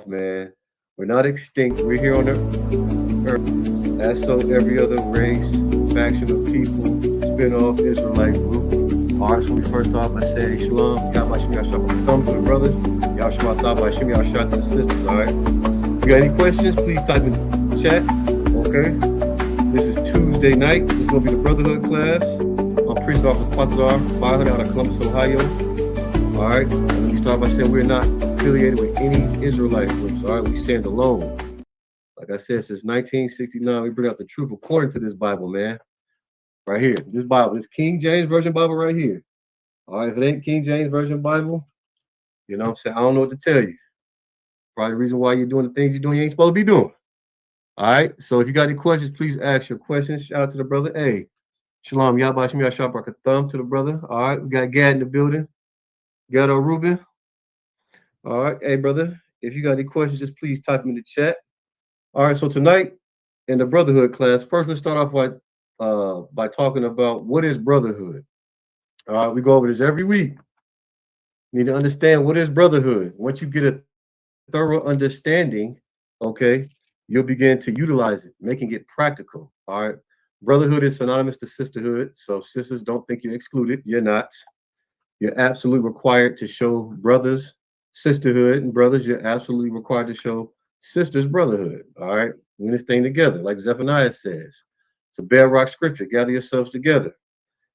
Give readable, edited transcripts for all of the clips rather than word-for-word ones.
off, man. We're not extinct. We're here on the earth. As so every other race, faction of people, spin-off Israelite group. All right, so we first off, I say Shalom. Y'all my Shimmy, y'all shot my thumbs to the brothers. Y'all shot my Shimmy, y'all shot to the sisters. All right. If you got any questions, please type in the chat. Okay. This is Tuesday night. This is gonna be the Brotherhood class. I'm Priest Officer Quatzar, 500 out of Columbus, Ohio. All right. And let me start by saying we're not affiliated with any Israelite groups. All right, we stand alone. Like I said, since 1969, we bring out the truth according to this Bible, man. Right here, this Bible, this King James Version Bible right here. All right, if it ain't King James Version Bible, you know what I'm saying? I don't know what to tell you. Probably the reason why you're doing the things you're doing you ain't supposed to be doing. All right, so if you got any questions, please ask your questions. Shout out to the brother. Hey, Shalom, Yahba Shemi Yashab thumb to the brother. All right, we got Gad in the building. Gatto Ruben. All right, hey, brother, if you got any questions, just please type them in the chat. All right, so tonight in the Brotherhood class, first let's start off by talking about what is Brotherhood. All right, we go over this every week. You need to understand what is Brotherhood. Once you get a thorough understanding, okay, you'll begin to utilize it, making it practical. All right, Brotherhood is synonymous to sisterhood, so sisters, don't think you're excluded. You're not. You're absolutely required to show brothers sisterhood, and brothers, you're absolutely required to show sisters brotherhood. All right, we're in this thing together, like Zephaniah says. It's a bedrock scripture. Gather yourselves together.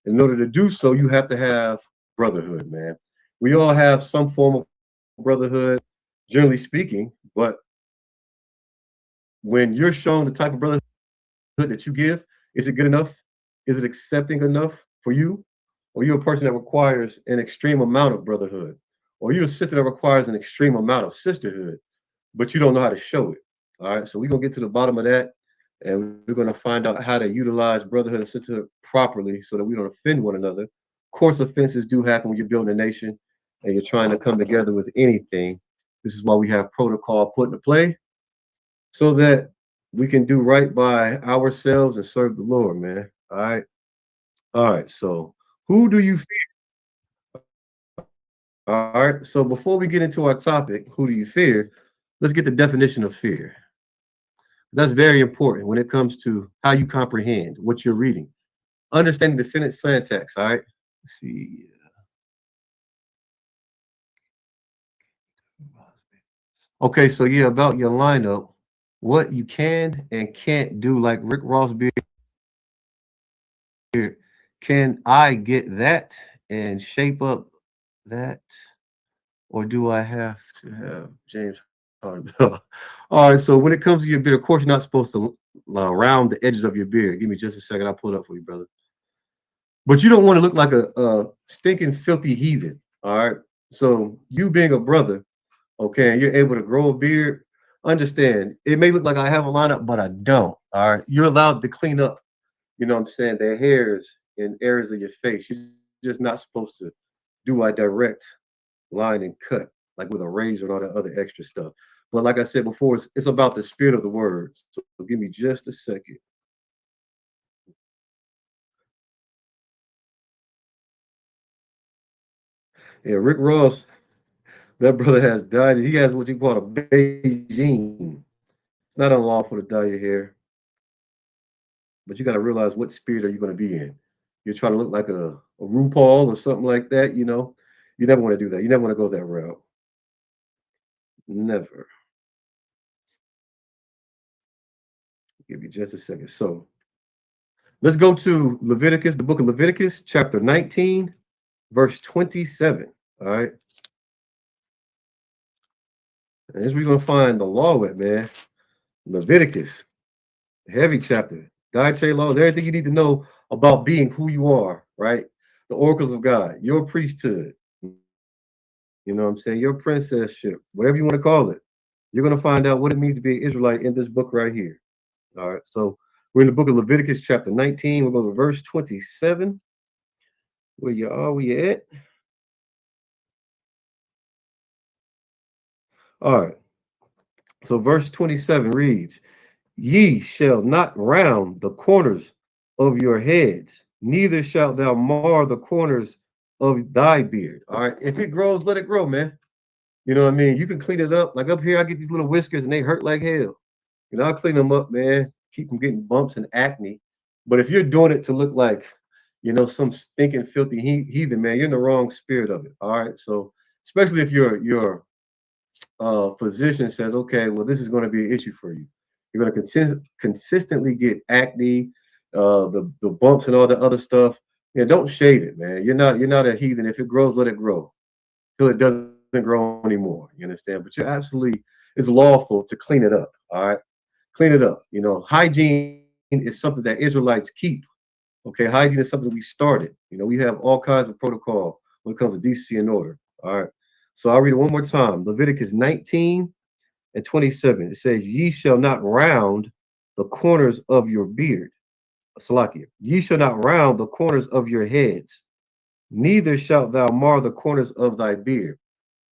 In order to do so, you have to have brotherhood, man. We all have some form of brotherhood, generally speaking, but when you're shown the type of brotherhood that you give, is it good enough? Is it accepting enough for you? Or you're a person that requires an extreme amount of brotherhood? Or you're a sister that requires an extreme amount of sisterhood, but you don't know how to show it. All right, so we're going to get to the bottom of that, and we're going to find out how to utilize brotherhood and sisterhood properly so that we don't offend one another. Of course, offenses do happen when you're building a nation and you're trying to come together with anything. This is why we have protocol put into play so that we can do right by ourselves and serve the Lord, man. All right. All right. So who do you fear? All right. So before we get into our topic, who do you fear? Let's get the definition of fear. That's very important when it comes to how you comprehend what you're reading. Understanding the sentence syntax. All right. Let's see. Okay. So yeah, about your lineup, what you can and can't do, like Rick Ross beard. Can I get that and shape up that? Or do I have to have James Harden? All right, so when it comes to your beard, of course, you're not supposed to round the edges of your beard. Give me just a second. I'll pull it up for you, brother. But you don't want to look like a stinking, filthy heathen. All right. So you being a brother, okay, and you're able to grow a beard, understand it may look like I have a lineup, but I don't. All right. You're allowed to clean up, you know what I'm saying, their hairs in areas of your face. You're just not supposed to do a direct line and cut, like with a razor and all that other extra stuff. But like I said before, it's about the spirit of the words. So give me just a second. Yeah, Rick Ross, that brother has dyed. He has what you call a Beijing. It's not unlawful to dye your hair, but you got to realize what spirit are you going to be in. You're trying to look like a RuPaul or something like that, you know. You never want to do that. You never want to go that route. Never. Give me just a second. So let's go to Leviticus, the book of Leviticus, chapter 19, verse 27. All right. And this we're going to find the law with, man. Leviticus, heavy chapter. Dietary laws, everything you need to know about being who you are, right? The oracles of God, your priesthood, you know what I'm saying? Your princesship, whatever you want to call it. You're going to find out what it means to be an Israelite in this book right here. All right. So we're in the book of Leviticus, chapter 19. We're going to verse 27. Where you are, where you at? All right. So verse 27 reads, Ye shall not round the corners of your heads, neither shalt thou mar the corners of thy beard. All right. If it grows, let it grow, man. You know what I mean? You can clean it up. Like up here, I get these little whiskers and they hurt like hell. You know, I clean them up, man. Keep from getting bumps and acne. But if you're doing it to look like, some stinking filthy heathen, man, you're in the wrong spirit of it. All right. So especially if your physician says, okay, well, this is going to be an issue for you. You're going to consistently get acne, the bumps and all the other stuff. Yeah, don't shave it, man. You're not a heathen. If it grows, let it grow till it doesn't grow anymore. You understand? But you're absolutely it's lawful to clean it up. All right, clean it up. Hygiene is something that Israelites keep. Okay, hygiene is something we started. We have all kinds of protocol when it comes to decency and order. All right. So I'll read it one more time. Leviticus 19 and 27. It says, "Ye shall not round the corners of your beard." Salakia. "Ye shall not round the corners of your heads, neither shalt thou mar the corners of thy beard."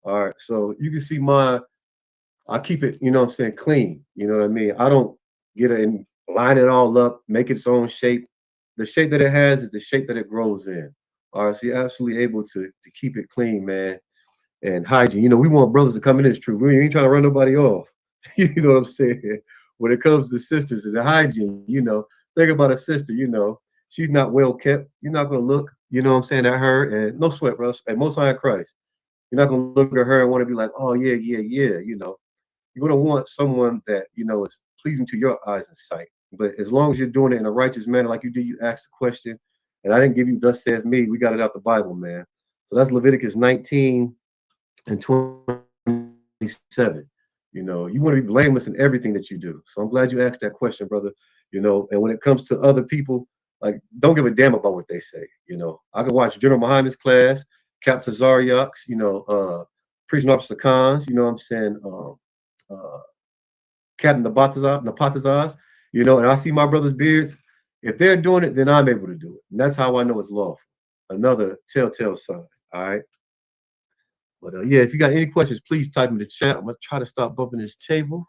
All right. So you can see I keep it, what I'm saying, clean. You know what I mean? I don't get it and line it all up, make its own shape. The shape that it has is the shape that it grows in. All right. So you're absolutely able to keep it clean, man. And hygiene. We want brothers to come in this truth. We ain't trying to run nobody off. You know what I'm saying? When it comes to sisters, it's a hygiene. Think about a sister. She's not well kept. You're not gonna look. You know what I'm saying, at her, and no sweat, bro. And most high in Christ. You're not gonna look at her and want to be like, oh yeah, yeah, yeah. You're gonna want someone that is pleasing to your eyes and sight. But as long as you're doing it in a righteous manner, like you did, you asked the question, and I didn't give you thus saith me. We got it out the Bible, man. So that's Leviticus 19 and 27. You want to be blameless in everything that you do. So I'm glad you asked that question, brother. And when it comes to other people, like, don't give a damn about what they say. I can watch General Muhammad's class, Captain Zaryak's, Preaching Officer Khan's, you know what I'm saying, uh, Captain Napatazaz, and I see my brother's beards. If they're doing it, then I'm able to do it. And that's how I know it's lawful. Another telltale sign. All right. But yeah, if you got any questions, please type in the chat. I'm gonna try to stop bumping this table.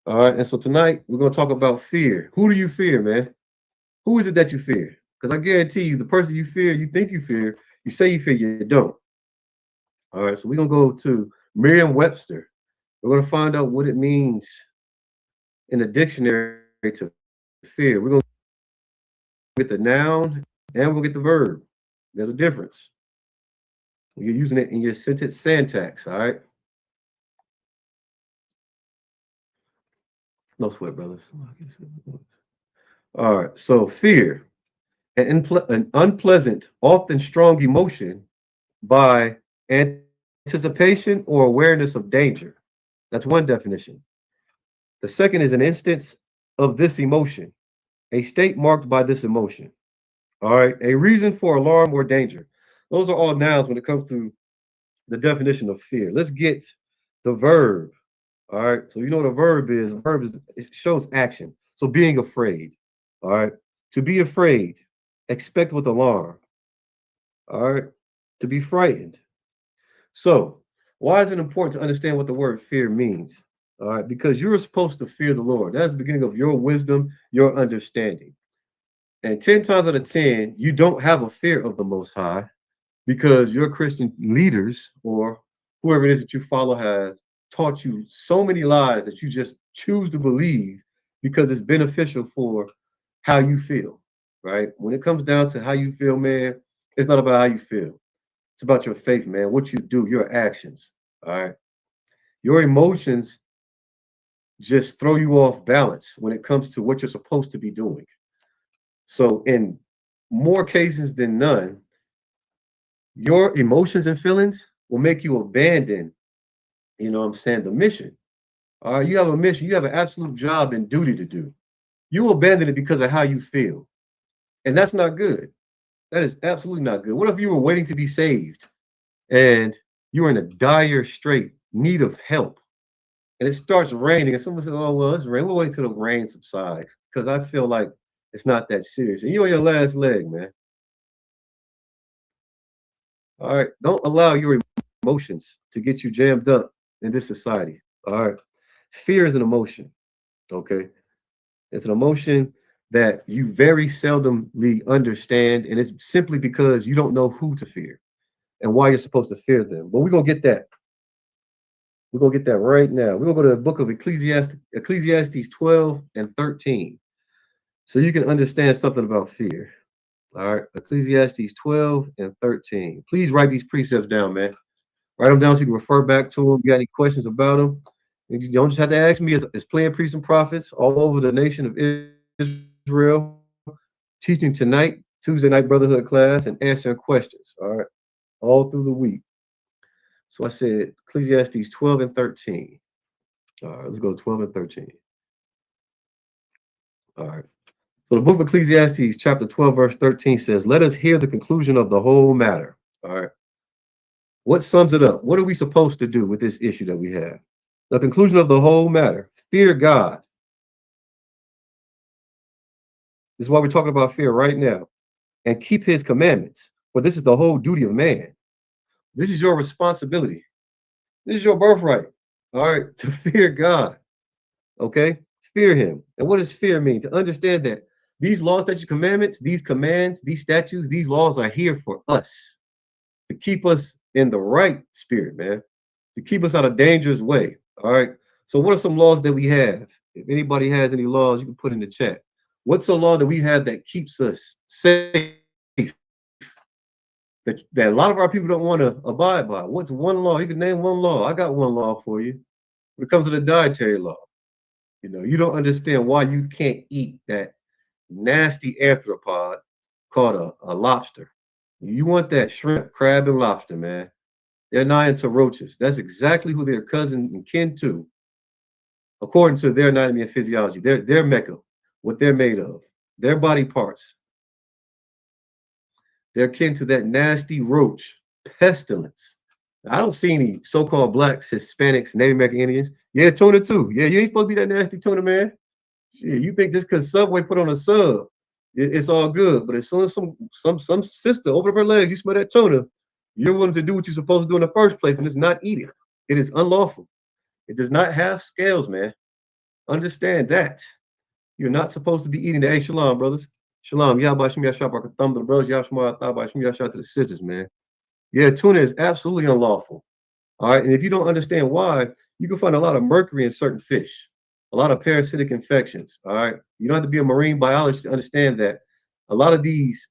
All right, and so tonight we're gonna talk about fear. Who do you fear, man? Who is it that you fear? Because I guarantee you, the person you fear, you think you fear, you say you fear, you don't. All right, so we're gonna go to Merriam-Webster. We're gonna find out what it means in the dictionary to fear. We're gonna get the noun and we'll get the verb. There's a difference. You're using it in your sentence syntax. All right. No sweat, brothers. All right. So fear, an unpleasant, often strong emotion by anticipation or awareness of danger. That's one definition. The second is an instance of this emotion, a state marked by this emotion. All right. A reason for alarm or danger. Those are all nouns when it comes to the definition of fear. Let's get the verb. All right. So you know what a verb is. A verb is it shows action. So being afraid. All right. To be afraid. Expect with alarm. All right. To be frightened. So why is it important to understand what the word fear means? All right. Because you're supposed to fear the Lord. That's the beginning of your wisdom, your understanding. And 10 times out of 10, you don't have a fear of the Most High because your Christian leaders or whoever it is that you follow has taught you so many lies that you just choose to believe because it's beneficial for how you feel, right? When it comes down to how you feel, man, it's not about how you feel. It's about your faith, man, what you do, your actions, all right? Your emotions just throw you off balance when it comes to what you're supposed to be doing. So in more cases than none, your emotions and feelings will make you abandon, what I'm saying, the mission. All right, you have a mission, you have an absolute job and duty to do. You abandon it because of how you feel. And that's not good. That is absolutely not good. What if you were waiting to be saved and you were in a dire strait, need of help, and it starts raining, and someone says, oh, well, it's rain. We'll wait till the rain subsides because I feel like it's not that serious. And you're on your last leg, man. All right. Don't allow your emotions to get you jammed up in this society. All right. Fear is an emotion. Okay. It's an emotion that you very seldomly understand. And it's simply because you don't know who to fear and why you're supposed to fear them. But we're going to get that. We're gonna get that right now. We're gonna go to the book of Ecclesiastes 12 and 13. So you can understand something about fear. All right. Ecclesiastes 12 and 13. Please write these precepts down, man. Write them down so you can refer back to them. You got any questions about them? You don't just have to ask me. It's playing priests and prophets all over the nation of Israel, teaching tonight, Tuesday night Brotherhood class, and answering questions. All right. All through the week. So I said Ecclesiastes 12 and 13. All right. Let's go to 12 and 13. All right. So the book of Ecclesiastes, chapter 12, verse 13 says, let us hear the conclusion of the whole matter. All right. What sums it up? What are we supposed to do with this issue that we have? The conclusion of the whole matter: fear God. This is why we're talking about fear right now. And keep his commandments. For this is the whole duty of man. This is your responsibility. This is your birthright. All right. To fear God. Okay. Fear him. And what does fear mean? To understand that these laws, statutes, commandments, these commands, these statutes, these laws are here for us to keep us in the right spirit, man, to keep us out of dangerous way. All right. So what are some laws that we have? If anybody has any laws, you can put in the chat. What's a law that we have that keeps us safe? That a lot of our people don't want to abide by. What's one law? You can name one law. I got one law for you. When it comes to the dietary law, you don't understand why you can't eat that nasty arthropod called a lobster. You want that shrimp, crab, and lobster, man. They're nigh into roaches. That's exactly who they're cousin and kin to, according to their anatomy and physiology. Their mecca, what they're made of, their body parts. They're kin to that nasty roach, pestilence. I don't see any so-called blacks, Hispanics, Native American Indians. Yeah, tuna too. Yeah, you ain't supposed to be that nasty tuna, man. Shit, you think just because Subway put on a sub, it's all good. But as soon as some sister open up her legs, you smell that tuna, you're willing to do what you're supposed to do in the first place, and it's not eating. It is unlawful. It does not have scales, man. Understand that. You're not supposed to be eating the. Hey, shalom, brothers. Shalom. Yahba Shem Yashab, I can thumb to the brothers. Yashma Thaba Shem Yashab to the sisters, man. Yeah, tuna is absolutely unlawful. All right. And if you don't understand why, you can find a lot of mercury in certain fish, a lot of parasitic infections. All right. You don't have to be a marine biologist to understand that a lot of these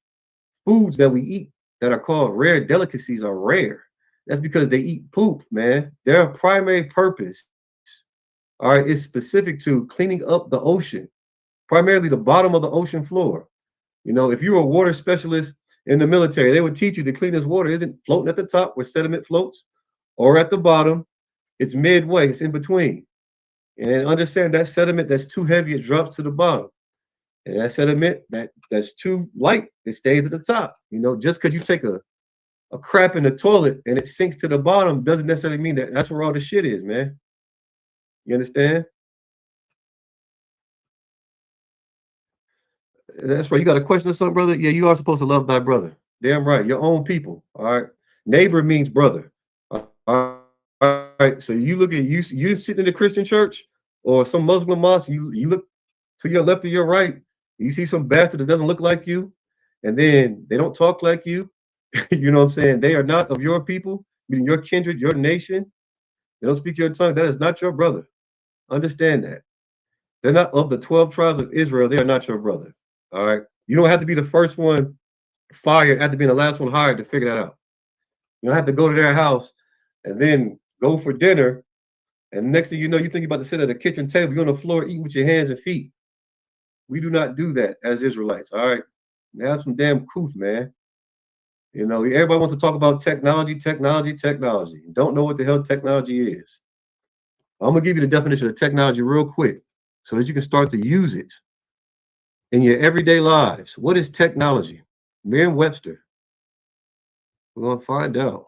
foods that we eat that are called rare delicacies are rare. That's because they eat poop, man. Their primary purpose, all right, is specific to cleaning up the ocean, primarily the bottom of the ocean floor. If you're a water specialist in the military, they would teach you the cleanest water isn't floating at the top where sediment floats or at the bottom. It's midway, it's in between. And understand that sediment that's too heavy, it drops to the bottom. And that sediment that's too light, it stays at the top. Just because you take a crap in the toilet and it sinks to the bottom doesn't necessarily mean that that's where all the shit is, man. You understand? That's right. You got a question or something, brother? Yeah, you are supposed to love thy brother. Damn right. Your own people. All right. Neighbor means brother. All right. So you look at you sitting in the Christian church or some Muslim mosque, you look to your left or your right, you see some bastard that doesn't look like you, and then they don't talk like you. You know what I'm saying? They are not of your people, meaning your kindred, your nation. They don't speak your tongue. That is not your brother. Understand that. They're not of the 12 tribes of Israel. They are not your brother. All right. You don't have to be the first one fired after being the last one hired to figure that out. You don't have to go to their house and then go for dinner. And next thing you know, you think about to sit at a kitchen table, you're on the floor eating with your hands and feet. We do not do that as Israelites. All right. Have some damn truth, man. Everybody wants to talk about technology. Don't know what the hell technology is. I'm gonna give you the definition of technology real quick so that you can start to use it in your everyday lives. What is technology? Merriam-Webster. We're gonna find out.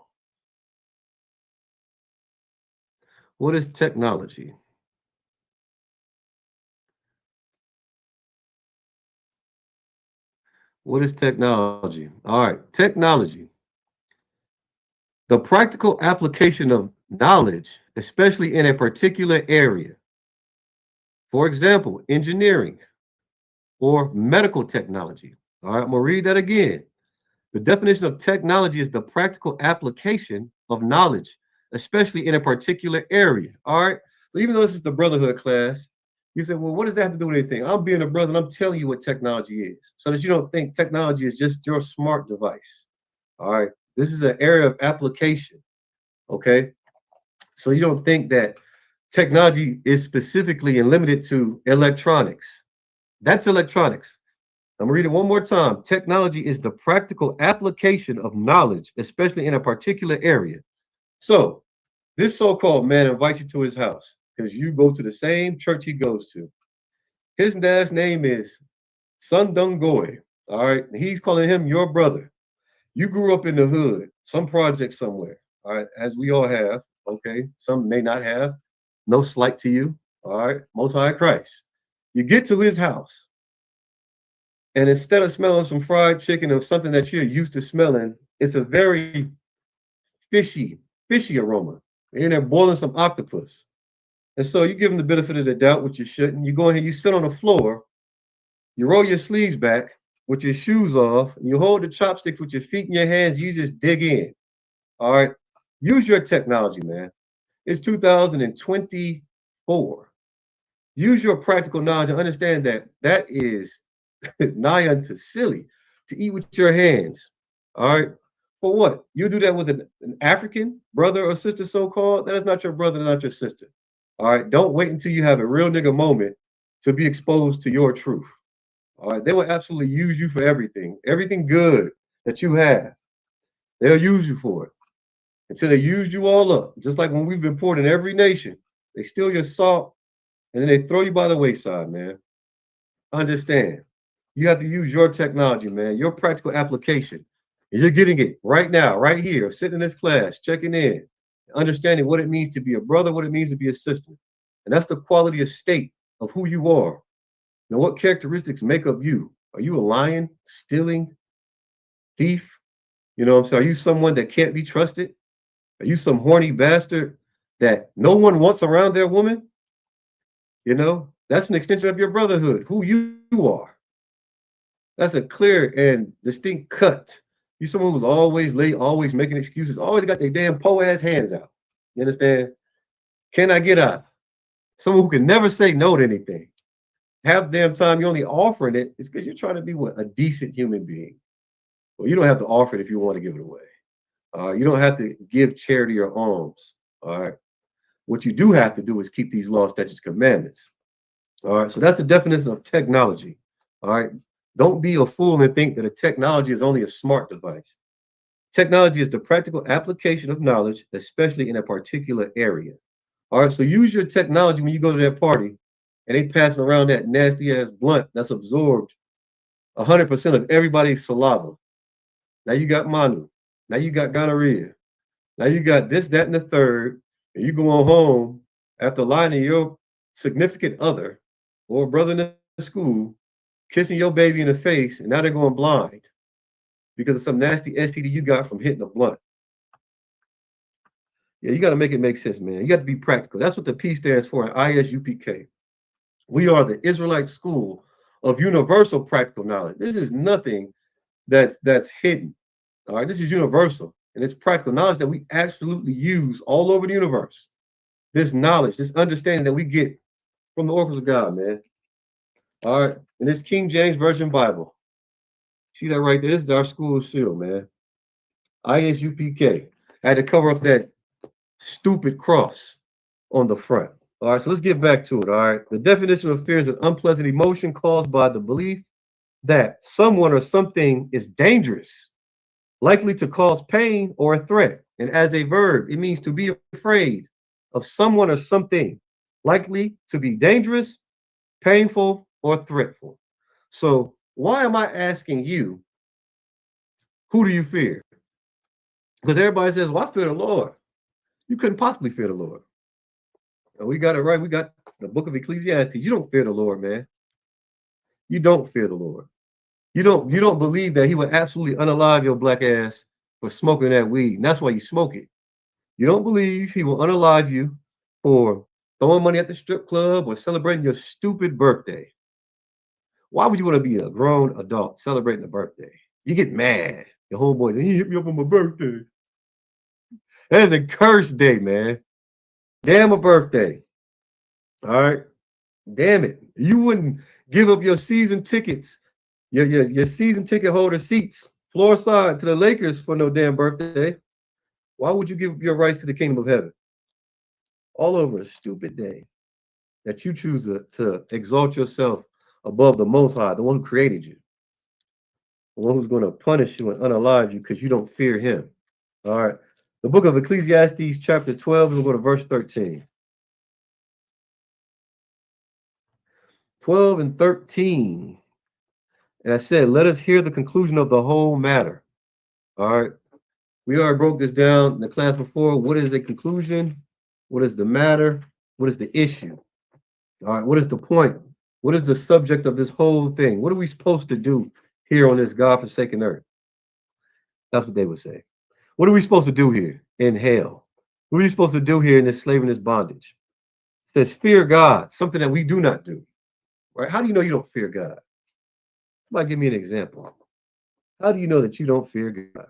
What is technology? What is technology? All right, technology. The practical application of knowledge, especially in a particular area. For example, engineering or medical technology. All right, I'm gonna read that again. The definition of technology is the practical application of knowledge, especially in a particular area. All right. So even though this is the Brotherhood class, you said, well, what does that have to do with anything? I'm being a brother and I'm telling you what technology is so that you don't think technology is just your smart device. All right. This is an area of application. Okay. So you don't think that technology is specifically and limited to electronics. That's electronics. I'm gonna read it one more time. Technology is the practical application of knowledge, especially in a particular area. So this so-called man invites you to his house because you go to the same church he goes to. His dad's name is Sundung Goy. All right. He's calling him your brother. You grew up in the hood, some project somewhere. All right, as we all have. Okay. Some may not have. No slight to you. All right. Most High Christ. You get to his house. And instead of smelling some fried chicken or something that you're used to smelling, it's a very fishy, fishy aroma. And they're boiling some octopus. And so you give them the benefit of the doubt, which you shouldn't. You go ahead, you sit on the floor, you roll your sleeves back with your shoes off, and you hold the chopsticks with your feet in your hands, you just dig in. All right. Use your technology, man. It's 2024. Use your practical knowledge and understand that that is nigh unto silly to eat with your hands. All right. For what? You do that with an African brother or sister, so called. That is not your brother, not your sister. All right. Don't wait until you have a real nigga moment to be exposed to your truth. All right. They will absolutely use you for everything, everything good that you have. They'll use you for it until they use you all up. Just like when we've been poured in every nation, they steal your salt and then they throw you by the wayside, man. Understand. You have to use your technology, man, your practical application. And you're getting it right now, right here, sitting in this class, checking in, understanding what it means to be a brother, what it means to be a sister. And that's the quality of state of who you are. Now, what characteristics make up you? Are you a lion, stealing, thief? You know what I'm saying? Are you someone that can't be trusted? Are you some horny bastard that no one wants around their woman? You know, that's an extension of your brotherhood, who you are. That's a clear and distinct cut. You someone who's always late, always making excuses, always got their damn po ass hands out. You understand? Can I get out? Someone who can never say no to anything. Half the damn time you're only offering it, it's because you're trying to be what? A decent human being. Well, you don't have to offer it if you want to give it away. You don't have to give charity or alms. All right. What you do have to do is keep these laws, statutes, commandments. All right. So that's the definition of technology. All right. Don't be a fool and think that a technology is only a smart device. Technology is the practical application of knowledge, especially in a particular area. All right. So use your technology when you go to that party and they passing around that nasty ass blunt that's absorbed 100% of everybody's saliva. Now you got Manu. Now you got gonorrhea. Now you got this, that, and the third, and you going home after lying to your significant other or brother in the school, kissing your baby in the face, and now they're going blind because of some nasty STD you got from hitting a blunt. Yeah, you got to make it make sense, man. You got to be practical. That's what the P stands for in ISUPK. We are the Israelite school of universal practical knowledge. This is nothing that's hidden. All right, this is universal and it's practical knowledge that we absolutely use all over the universe. This knowledge, this understanding that we get from the oracles of God, man. All right, and this King James Version Bible. See that right there? This is our school seal, man. ISUPK. I had to cover up that stupid cross on the front. All right, so let's get back to it. All right, the definition of fear is an unpleasant emotion caused by the belief that someone or something is dangerous, likely to cause pain or a threat. And as a verb, it means to be afraid of someone or something, likely to be dangerous, painful, or threatful. So, why am I asking you, who do you fear? Because everybody says, well, I fear the Lord. You couldn't possibly fear the Lord. And we got it right. We got the book of Ecclesiastes. You don't fear the Lord, man. You don't fear the Lord. You don't believe that he would absolutely unalive your black ass for smoking that weed. And that's why you smoke it. You don't believe he will unalive you for throwing money at the strip club or celebrating your stupid birthday. Why would you want to be a grown adult celebrating a birthday? You get mad. Your homeboy, he hit me up on my birthday. That is a cursed day, man. Damn a birthday. All right. Damn it. You wouldn't give up your season tickets, your season ticket holder seats, floor side to the Lakers for no damn birthday. Why would you give up your rights to the kingdom of heaven? All over a stupid day that you choose to exalt yourself above the most high, the one who created you, the one who's going to punish you and unalive you because you don't fear him. All right. The book of Ecclesiastes, chapter 12, we'll go to verse 13. 12 and 13. And I said, let us hear the conclusion of the whole matter. All right. We already broke this down in the class before. What is the conclusion? What is the matter? What is the issue? All right. What is the point? What is the subject of this whole thing? What are we supposed to do here on this God-forsaken earth? That's what they would say. What are we supposed to do here in hell? What are we supposed to do here in this slave and this bondage? It says, fear God, something that we do not do. Right? How do you know you don't fear God? Somebody give me an example. How do you know that you don't fear God?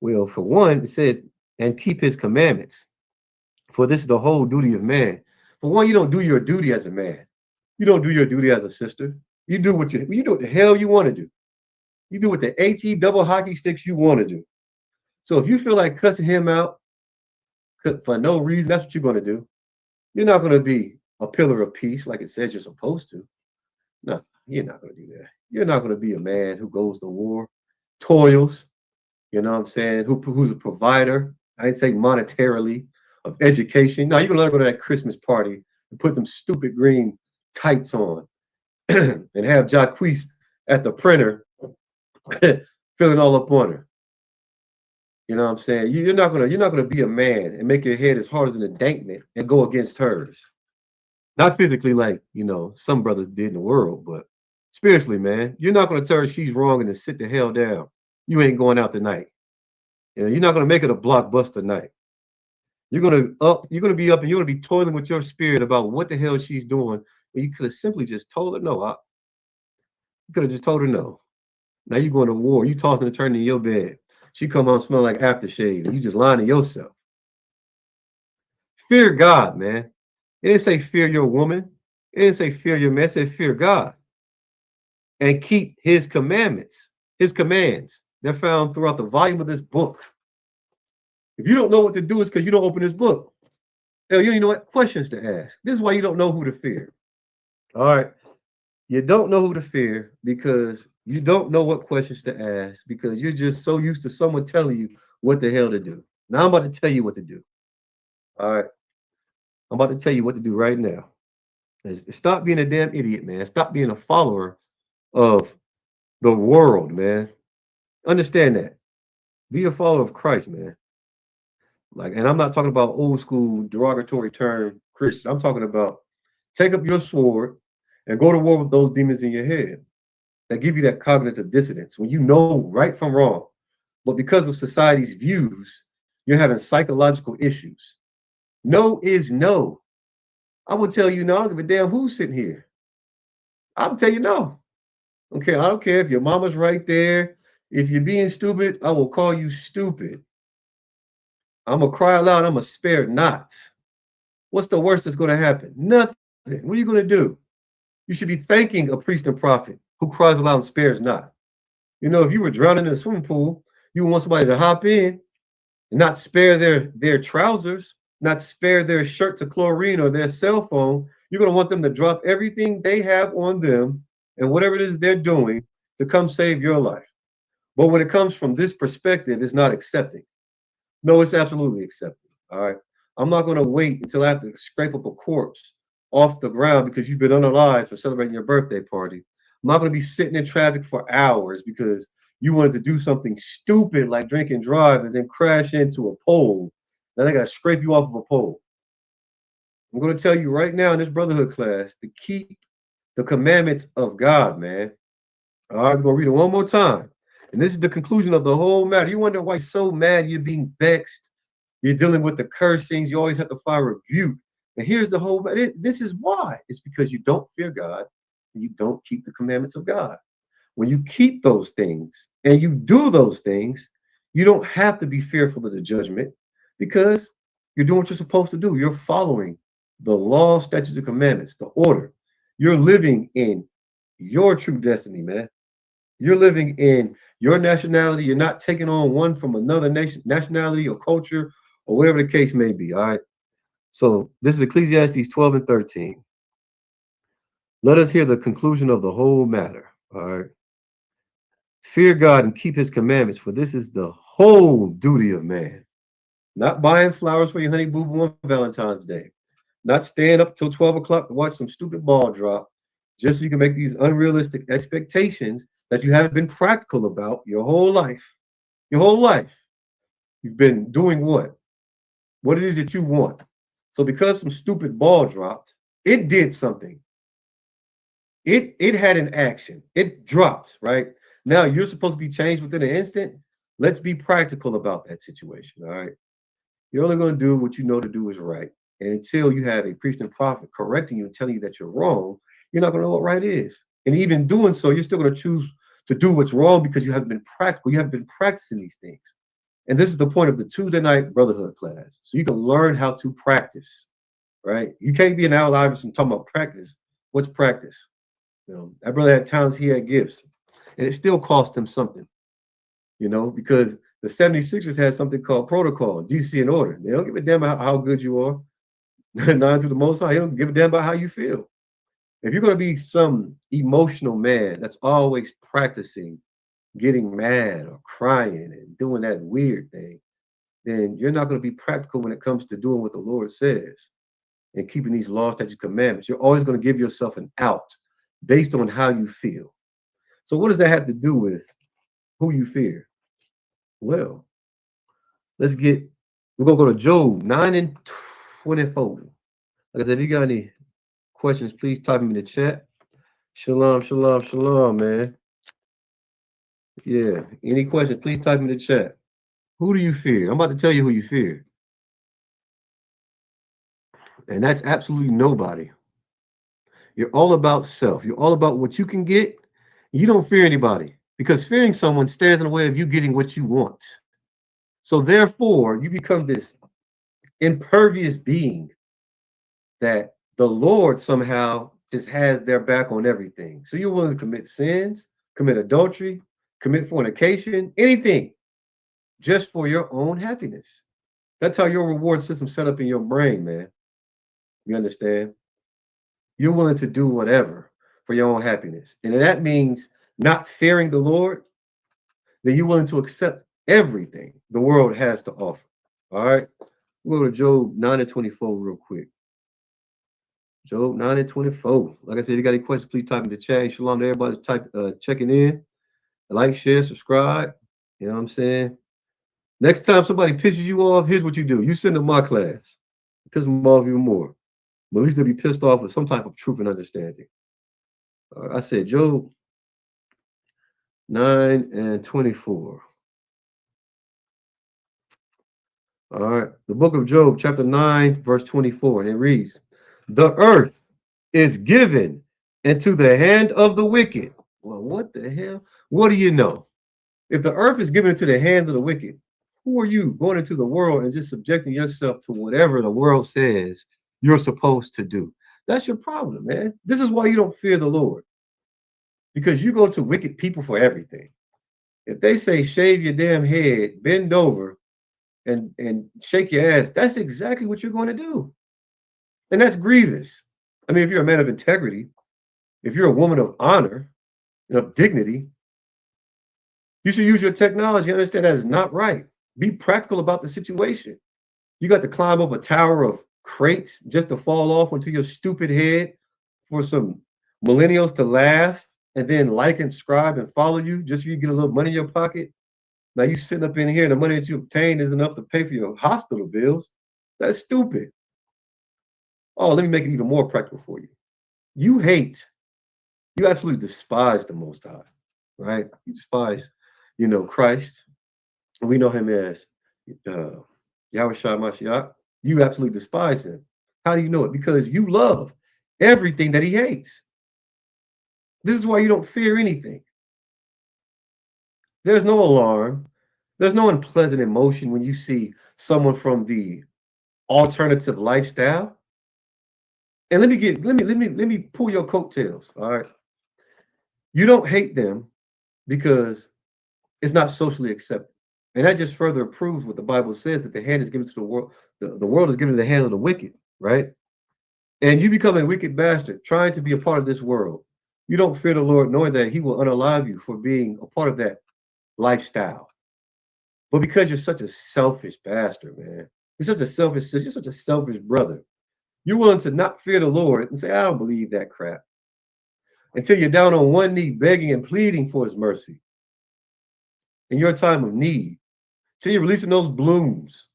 Well, for one, it said, and keep his commandments. For this is the whole duty of man. For one, you don't do your duty as a man. You don't do your duty as a sister. You do what you do what the hell you want to do. You do what the HE double hockey sticks you want to do. So if you feel like cussing him out for no reason, that's what you're going to do. You're not going to be a pillar of peace like it says you're supposed to. No, you're not going to do that. You're not going to be a man who goes to war, toils, you know what I'm saying, who's a provider. I'd say monetarily, of education. No, you're going to let her go to that Christmas party and put them stupid green tights on and have Jacquees at the printer filling all up on her. You know what I'm saying? You're not gonna be a man and make your head as hard as an embankment and go against hers. Not physically like some brothers did in the world, but spiritually, man. You're not gonna tell her she's wrong and then sit the hell down. You ain't going out tonight. You're not gonna make it a blockbuster night. You're gonna be up and you're gonna be toiling with your spirit about what the hell she's doing. When you could have simply just told her no. You could have just told her no. Now you going to war. You tossing and turning in your bed. She come home smelling like aftershave, and you just lying to yourself. Fear God, man. It didn't say fear your woman. It didn't say fear your man. It said fear God and keep his commandments, his commands. They're found throughout the volume of this book. If you don't know what to do, it's because you don't open this book. Hell, you don't even know what questions to ask. This is why you don't know who to fear. All right. You don't know who to fear because you don't know what questions to ask because you're just so used to someone telling you what the hell to do. Now I'm about to tell you what to do. All right. I'm about to tell you what to do right now. Stop being a damn idiot, man. Stop being a follower of the world, man. Understand that. Be a follower of Christ, man. Like, and I'm not talking about old school derogatory term Christian. I'm talking about take up your sword and go to war with those demons in your head that give you that cognitive dissonance when you know right from wrong. But because of society's views, you're having psychological issues. No is no. I will tell you no. I don't give a damn who's sitting here. I'll tell you no. Okay, I don't care if your mama's right there. If you're being stupid, I will call you stupid. I'm gonna cry aloud. I'm gonna spare not. What's the worst that's gonna happen? Nothing. What are you gonna do? You should be thanking a priest and prophet who cries aloud and spares not. If you were drowning in a swimming pool, you want somebody to hop in and not spare their trousers, not spare their shirt to chlorine or their cell phone. You're going to want them to drop everything they have on them and whatever it is they're doing to come save your life. But when it comes from this perspective, it's not accepting. No, it's absolutely accepting. All right. I'm not going to wait until I have to scrape up a corpse off the ground because you've been unalive for celebrating your birthday party. I'm not going to be sitting in traffic for hours because you wanted to do something stupid like drink and drive and then crash into a pole. Then I got to scrape you off of a pole. I'm going to tell you right now in this brotherhood class to keep the commandments of God, man. All right, we're going to read it one more time. And this is the conclusion of the whole matter. You wonder why you're so mad, you're being vexed, you're dealing with the cursings, you always have to find rebuke. And here's the whole matter. This is why. It's because you don't fear God and you don't keep the commandments of God. When you keep those things and you do those things, you don't have to be fearful of the judgment Because you're doing what you're supposed to do. You're following the law, statutes, and commandments, the order. You're living in your true destiny, man. You're living in your nationality. You're not taking on one from another nationality or culture or whatever the case may be. All right. So this is Ecclesiastes 12 and 13. Let us hear the conclusion of the whole matter. All right. Fear God and keep his commandments, for this is the whole duty of man. Not buying flowers for your honey boo boo on Valentine's Day. Not staying up till 12 o'clock to watch some stupid ball drop just so you can make these unrealistic expectations that you haven't been practical about your whole life. Your whole life. You've been doing what? What it is that you want. So because some stupid ball dropped, it did something. It had an action. It dropped, right? Now you're supposed to be changed within an instant. Let's be practical about that situation. All right. You're only going to do what you know to do is right. And until you have a priest and prophet correcting you and telling you that you're wrong, you're not going to know what right is. And even doing so, you're still going to choose to do what's wrong because you haven't been practical. You haven't been practicing these things. And this is the point of the Tuesday night Brotherhood class. So you can learn how to practice, right? You can't be an Al Iverson talking about practice. What's practice? You know, that brother had talents, he had gifts. And it still cost him something, because the 76ers had something called protocol, DC in order. They don't give a damn about how good you are. Nine to the most high, they don't give a damn about how you feel. If you're going to be some emotional man that's always practicing getting mad or crying and doing that weird thing, then you're not going to be practical when it comes to doing what the Lord says and keeping these laws, statutes, commandments. You're always going to give yourself an out based on how you feel. So what does that have to do with who you fear? Well, we're going to go to Job 9 and 24. Like I said, if you got any questions, please type them in the chat. Shalom, shalom, shalom, man. Yeah. Any questions, please type them in the chat. Who do you fear? I'm about to tell you who you fear. And that's absolutely nobody. You're all about self. You're all about what you can get. You don't fear anybody because fearing someone stands in the way of you getting what you want. So therefore, you become this impervious being that the Lord somehow just has their back on everything. So you're willing to commit sins, commit adultery, commit fornication, anything, just for your own happiness. That's how your reward system set up in your brain, man. You understand? You're willing to do whatever for your own happiness. And that means not fearing the Lord, then you're willing to accept everything the world has to offer. All right. We'll go to Job 9 and 24 real quick. Job 9 and 24. Like I said, if you got any questions, please type in the chat. Shalom to everybody checking in. Like, share, subscribe. You know what I'm saying? Next time somebody pisses you off, here's what you do. You send them my class. Piss them off even more. But at least they'll be pissed off with some type of truth and understanding. I said Job 9 and 24. All right. The book of Job, chapter 9, verse 24. And it reads, the earth is given into the hand of the wicked. Well, what the hell? What do you know? If the earth is given into the hand of the wicked, who are you going into the world and just subjecting yourself to whatever the world says you're supposed to do? That's your problem, man. This is why you don't fear the Lord. Because you go to wicked people for everything. If they say shave your damn head, bend over, and shake your ass, that's exactly what you're going to do. And that's grievous. I mean, if you're a man of integrity, if you're a woman of honor and of dignity, you should use your technology. Understand that is not right. Be practical about the situation. You got to climb up a tower of crates just to fall off onto your stupid head for some millennials to laugh and then like and subscribe and follow you just so you get a little money in your pocket. Now you sitting up in here and the money that you obtained isn't enough to pay for your hospital bills. That's stupid. Oh, let me make it even more practical for you. You absolutely despise the Most High, right? You despise, Christ. We know him as Yahweh Shai Mashiach. You absolutely despise him. How do you know it? Because you love everything that he hates. This is why you don't fear anything. There's no alarm. There's no unpleasant emotion when you see someone from the alternative lifestyle. And let me pull your coattails. All right. You don't hate them because it's not socially accepted. And that just further proves what the Bible says that the hand is given to the world, the world is given to the hand of the wicked, right? And you become a wicked bastard trying to be a part of this world. You don't fear the Lord, knowing that He will unalive you for being a part of that lifestyle. But because you're such a selfish bastard, man, you're such a selfish brother. You're willing to not fear the Lord and say, I don't believe that crap. Until you're down on one knee begging and pleading for His mercy in your time of need. Till you're releasing those blooms.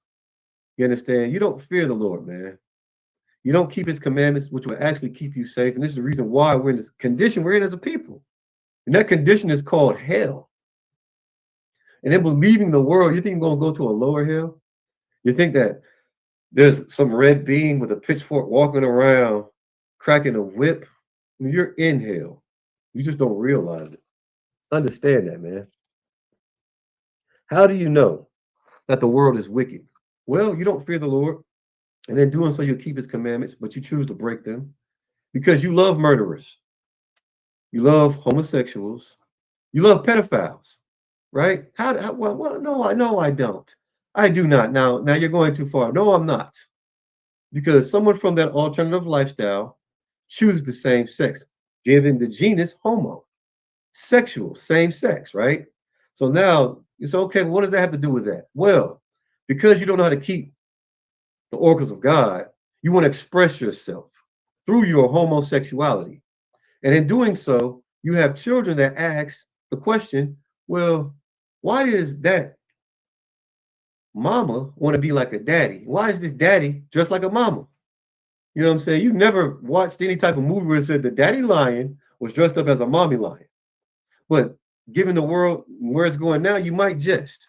You understand? You don't fear the Lord, man. You don't keep His commandments, which will actually keep you safe. And this is the reason why we're in this condition we're in as a people. And that condition is called hell. And then believing the world, you think you're going to go to a lower hell? You think that there's some red being with a pitchfork walking around cracking a whip? You're in hell. You just don't realize it. Understand that, man. How do you know that the world is wicked? Well, you don't fear the Lord, and in doing so, you keep His commandments, but you choose to break them because you love murderers, you love homosexuals, you love pedophiles, right? Well, no, I know I don't. I do not. Now you're going too far. No, I'm not, because someone from that alternative lifestyle chooses the same sex, given the genus homo, sexual, same sex, right? So now it's okay. What does that have to do with that? Well, because you don't know how to keep the oracles of God, you want to express yourself through your homosexuality. And in doing so, you have children that ask the question, well, why does that mama want to be like a daddy? Why is this daddy dressed like a mama? You know what I'm saying? You've never watched any type of movie where it said the daddy lion was dressed up as a mommy lion. But given the world where it's going now, you might just.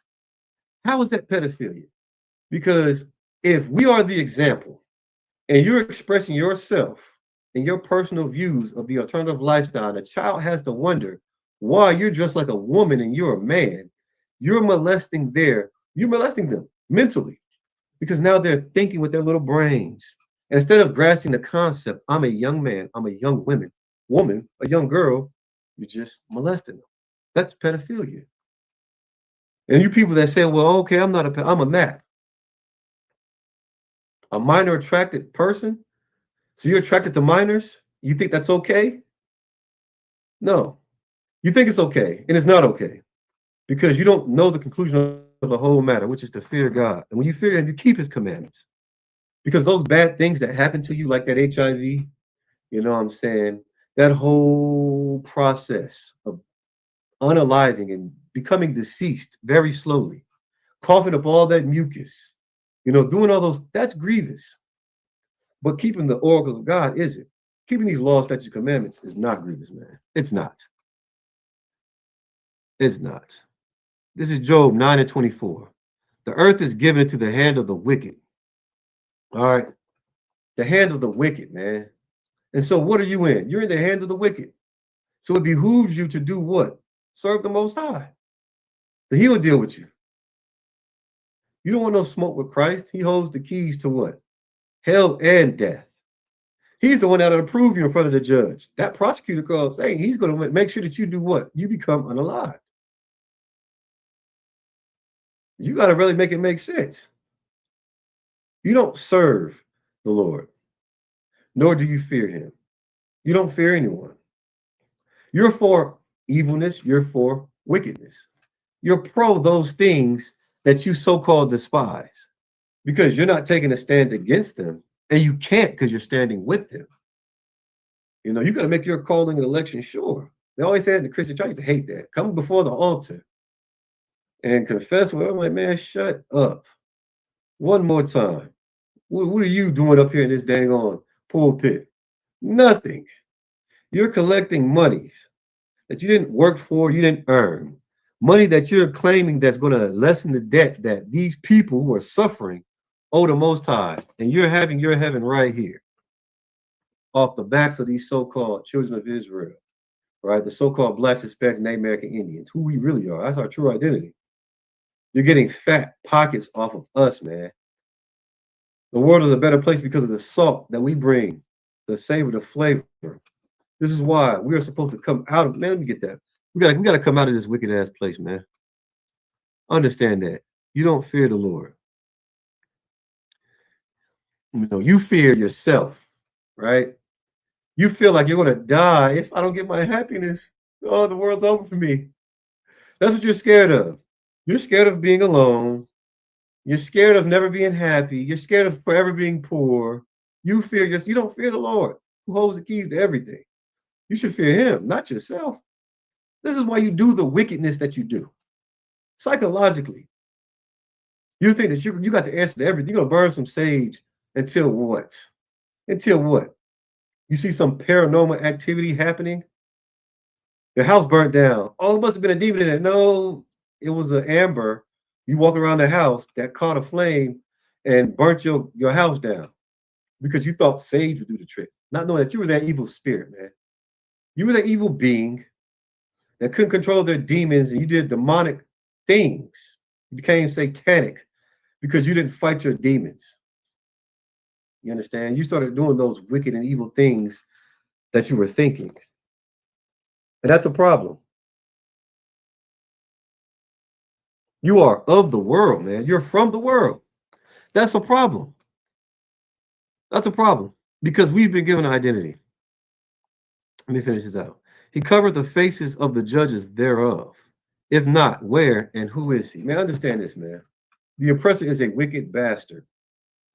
How is that pedophilia? Because if we are the example and you're expressing yourself and your personal views of the alternative lifestyle, the child has to wonder why you're dressed like a woman and you're a man. You're molesting them mentally because now they're thinking with their little brains. And instead of grasping the concept, I'm a young man, I'm a young woman, a young girl, you're just molesting them. That's pedophilia. And you people that say, well, okay, I'm a MAP, a minor attracted person. So you're attracted to minors? You think that's okay? No. You think it's okay, and it's not okay because you don't know the conclusion of the whole matter, which is to fear God. And when you fear Him, you keep His commandments. Because those bad things that happen to you, like that HIV, you know what I'm saying? That whole process of unaliving and becoming deceased very slowly, coughing up all that mucus, doing all those, that's grievous. But keeping the oracles of God isn't. Keeping these laws, statutes, commandments is not grievous, man. It's not. It's not. This is Job 9 and 24. The earth is given into the hand of the wicked. All right. The hand of the wicked, man. And so what are you in? You're in the hand of the wicked. So it behooves you to do what? Serve the Most High. So He will deal with you. You don't want no smoke with Christ. He holds the keys to what? Hell and death. He's the one that'll approve you in front of the judge. That prosecutor calls saying he's going to make sure that you do what? You become unalive. You got to really make it make sense. You don't serve the Lord, nor do you fear Him. You don't fear anyone. You're for evilness. You're for wickedness. You're pro those things that you so-called despise because you're not taking a stand against them, and you can't because you're standing with them. You got to make your calling and election sure. They always say in the Christian church, I used to hate that. Come before the altar and confess. Well, I'm like, man, shut up. One more time. What are you doing up here in this dang on pulpit? Nothing. You're collecting monies that you didn't work for, you didn't earn. Money that you're claiming that's going to lessen the debt that these people who are suffering owe the Most High. And you're having your heaven right here off the backs of these so-called children of Israel, right? The so-called Blacks, Hispanic, Native American Indians, who we really are. That's our true identity. You're getting fat pockets off of us, man. The world is a better place because of the salt that we bring, the savor, the flavor. This is why we are supposed to come out of, man. Let me get that. We gotta come out of this wicked ass place, man. Understand that. You don't fear the Lord. You know, you fear yourself, right? You feel like you're gonna die if I don't get my happiness. Oh, the world's over for me. That's what you're scared of. You're scared of being alone. You're scared of never being happy. You're scared of forever being poor. You don't fear the Lord, who holds the keys to everything. You should fear him, not yourself. This is why you do the wickedness that you do. Psychologically, you think that you got the answer to everything. You're gonna burn some sage until what? Until what? You see some paranormal activity happening. Your house burnt down. Oh, it must have been a demon in it. No, it was an amber. You walk around the house that caught a flame and burnt your house down because you thought sage would do the trick, not knowing that you were that evil spirit, man. You were that evil being that couldn't control their demons, and you did demonic things. You became satanic because you didn't fight your demons. You understand? You started doing those wicked and evil things that you were thinking. And that's a problem. You are of the world, man. You're from the world. That's a problem. That's a problem because we've been given an identity. Let me finish this out. He covered the faces of the judges thereof. If not, where and who is he? Man, understand this, man. The oppressor is a wicked bastard.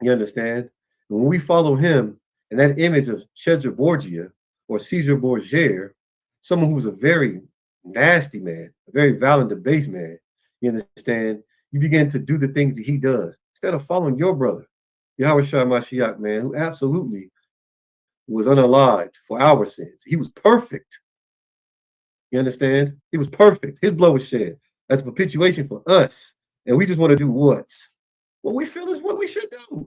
You understand? And when we follow him and that image of Cesar Borgia or Caesar Borgia, someone who was a very nasty man, a very violent, debased man, you understand? You begin to do the things that he does instead of following your brother, Yahweh Shai Mashiach, man, who absolutely was unalived for our sins. He was perfect. You understand? He was perfect. His blood was shed as a perpetuation for us. And we just want to do what we feel is what we should do.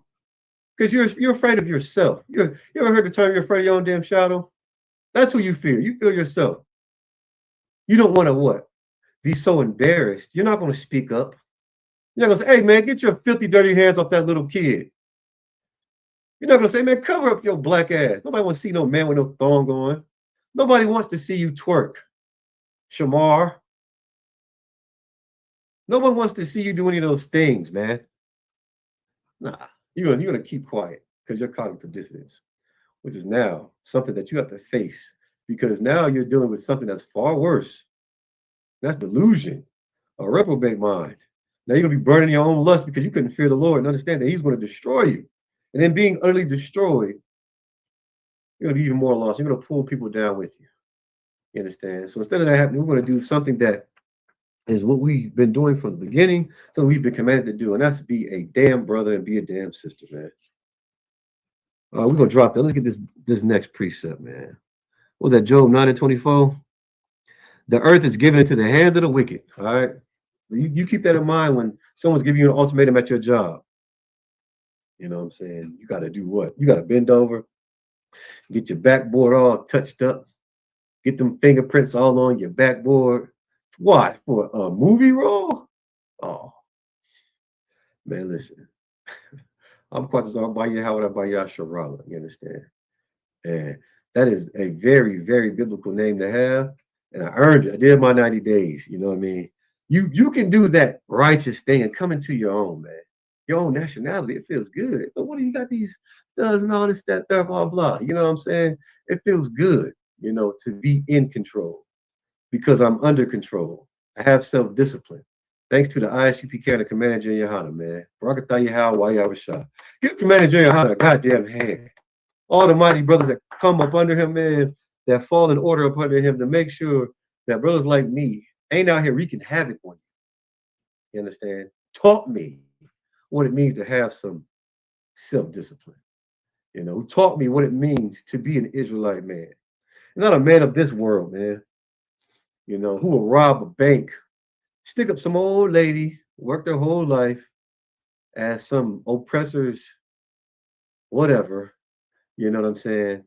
Because you're afraid of yourself. You ever heard the term you're afraid of your own damn shadow? That's who you fear. You feel yourself. You don't want to what? Be so embarrassed. You're not going to speak up. You're not going to say, hey man, get your filthy, dirty hands off that little kid. You're not going to say, man, cover up your black ass. Nobody wants to see no man with no thong on. Nobody wants to see you twerk. Shamar. No one wants to see you do any of those things, man. Nah, you're gonna keep quiet because you're cognitive dissonance, which is now something that you have to face because now you're dealing with something that's far worse. That's delusion, a reprobate mind. Now you're gonna be burning your own lust because you couldn't fear the Lord and understand that He's going to destroy you. And then being utterly destroyed, you're gonna be even more lost. You're gonna pull people down with you. You understand? So instead of that happening, we're gonna do something that is what we've been doing from the beginning, something we've been commanded to do, and that's be a damn brother and be a damn sister, man. We're gonna drop that. Let's get this next precept, man. What was that, Job 9 and 24? The earth is given into the hand of the wicked. All right. You keep that in mind when someone's giving you an ultimatum at your job. You know what I'm saying? You gotta do what? You gotta bend over, get your backboard all touched up, get them fingerprints all on your backboard. Why? For a movie role? Oh, man, listen. I'm quite by you how would I by Yasharala, you understand? And that is a very, very biblical name to have. And I earned it. I did my 90 days. You know what I mean? You can do that righteous thing and come into your own, man. Your own nationality. It feels good. But what do you got these does and all this, that, blah, blah. You know what I'm saying? It feels good, to be in control because I'm under control. I have self-discipline. Thanks to the ISUPK and the Commander General Yohana, man. Barakatah Yahweh, why you shot. Give Commander General Yohana a goddamn hand. All the mighty brothers that come up under him, man, that fall in order up under him to make sure that brothers like me ain't out here wreaking havoc on you. You understand? Taught me what it means to have some self-discipline. Who taught me what it means to be an Israelite man. Not a man of this world, man. Who will rob a bank, stick up some old lady, work their whole life as some oppressors, whatever, you know what I'm saying,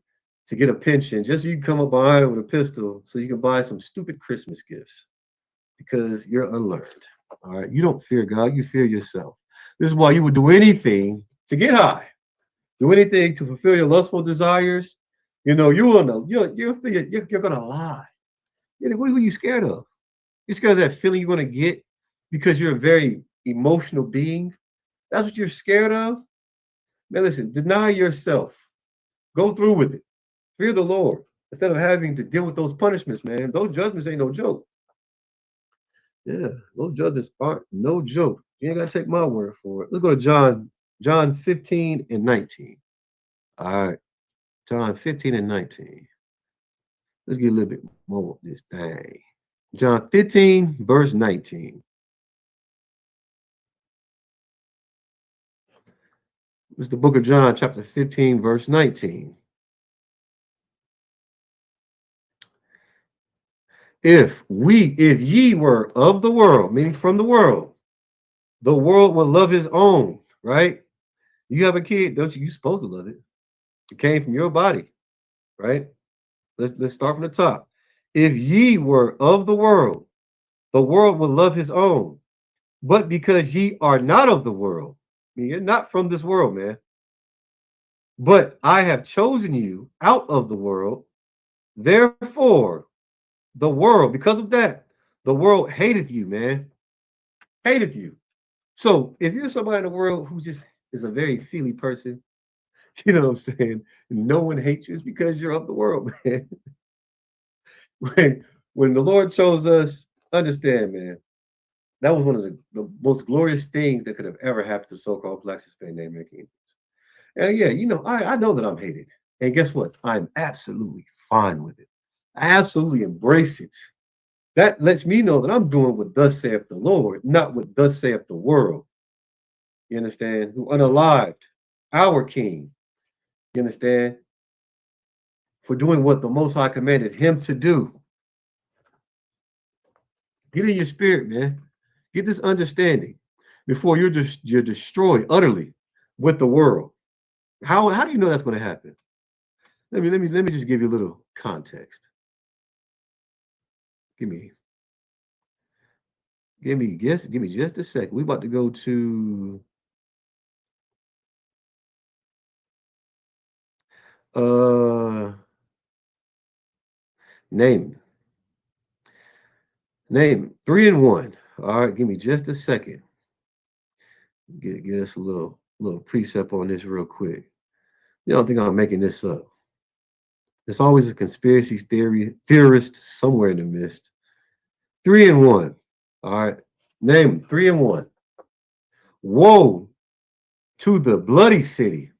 to get a pension, just so you can come up behind her with a pistol so you can buy some stupid Christmas gifts because you're unlearned. All right. You don't fear God, you fear yourself. This is why you would do anything to get high, do anything to fulfill your lustful desires. You know, you will know. You're gonna lie. What are you scared of? You're scared of that feeling you're gonna get because you're a very emotional being. That's what you're scared of. Man, listen, deny yourself. Go through with it. Fear the Lord instead of having to deal with those punishments, man. Those judgments ain't no joke. Yeah, those judgments aren't no joke. You ain't gotta take my word for it. Let's go to John 15 and 19. All right, John 15 and 19. Let's get a little bit more of this thing. John 15, verse 19. It's the book of John, chapter 15, verse 19. If ye were of the world, meaning from the world will love his own, right? You have a kid, don't you? You're supposed to love it. It came from your body, right? Let's start from the top. If ye were of the world will love his own. But because ye are not of the world, I mean, you're not from this world, man. But I have chosen you out of the world. Therefore, the world, because of that, the world hateth you, man. Hateth you. So if you're somebody in the world who just is a very feely person, you know what I'm saying? No one hates you. It's because you're of the world, man. When the Lord chose us, understand, man, that was one of the most glorious things that could have ever happened to so-called blacks, Hispanic, Native Americans. And yeah, you know, I know that I'm hated. And guess what? I'm absolutely fine with it. I absolutely embrace it. That lets me know that I'm doing what thus saith the Lord, not what thus saith the world. You understand? Who unalived our King, you understand, for doing what the Most High commanded him to do. Get in your spirit, man. Get this understanding before you're destroyed utterly with the world. How do you know that's going to happen? Let me just give you a little context. Give me give me just a second. We about to go to uh name name 3 and 1. All right, give me just a second. Get us a little precept on this real quick. You don't think I'm making this up? There's always a conspiracy theorist somewhere in the midst. 3 and 1. All right, name 3 and 1. Woe to the bloody city!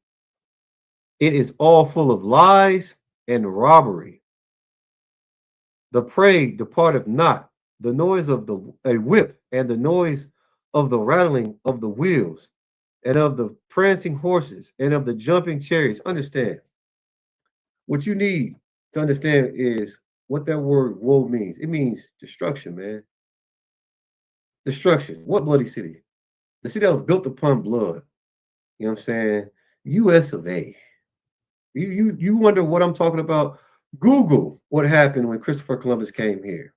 It is all full of lies and robbery. The prey departeth not, the noise of a whip, and the noise of the rattling of the wheels, and of the prancing horses, and of the jumping chariots. Understand, what you need to understand is what that word woe means. It means destruction, man. Destruction. What bloody city? The city that was built upon blood. You know what I'm saying? US of A. You wonder what I'm talking about? Google what happened when Christopher Columbus came here.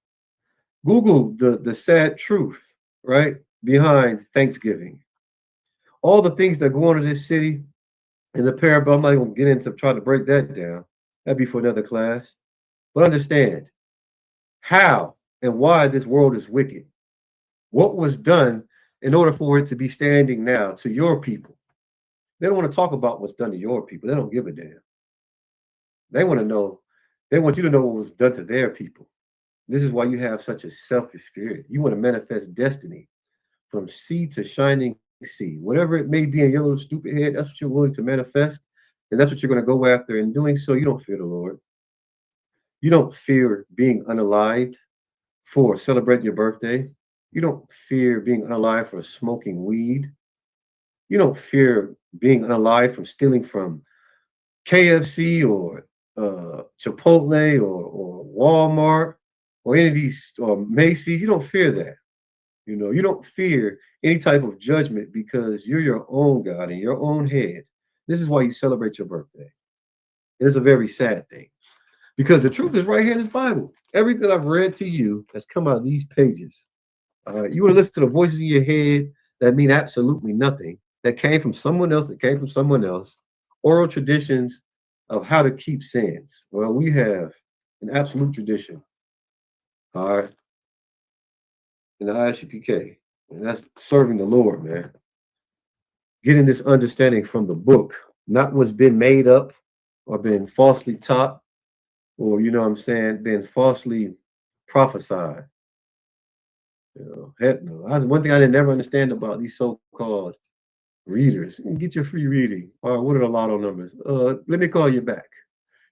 Google the sad truth, right, behind Thanksgiving. All the things that go on in this city and the parable. I'm not going to get into trying to break that down. That'd be for another class. But understand how and why this world is wicked. What was done in order for it to be standing now to your people. They don't want to talk about what's done to your people. They don't give a damn. They want to know, they want you to know what was done to their people. This is why you have such a selfish spirit. You want to manifest destiny from sea to shining sea. Whatever it may be in your little stupid head, that's what you're willing to manifest. And that's what you're going to go after. In doing so, you don't fear the Lord. You don't fear being unalived for celebrating your birthday. You don't fear being unalive for smoking weed. You don't fear being unalive from stealing from KFC or Chipotle or Walmart or any of these or Macy's. You don't fear that. You know, you don't fear any type of judgment because you're your own God in your own head. This is why you celebrate your birthday. It is a very sad thing because the truth is right here in this Bible. Everything I've read to you has come out of these pages. You want to listen to the voices in your head that mean absolutely nothing, that came from someone else, that came from someone else, oral traditions of how to keep sins. Well, we have an absolute tradition, all right, in the ISUPK, and that's serving the Lord, man. Getting this understanding from the book, not what's been made up or been falsely taught, or you know what I'm saying, been falsely prophesied. You know, heck no. That's one thing I didn't never understand about these so-called readers. Get your free reading. Or what are the lotto numbers? Let me call you back.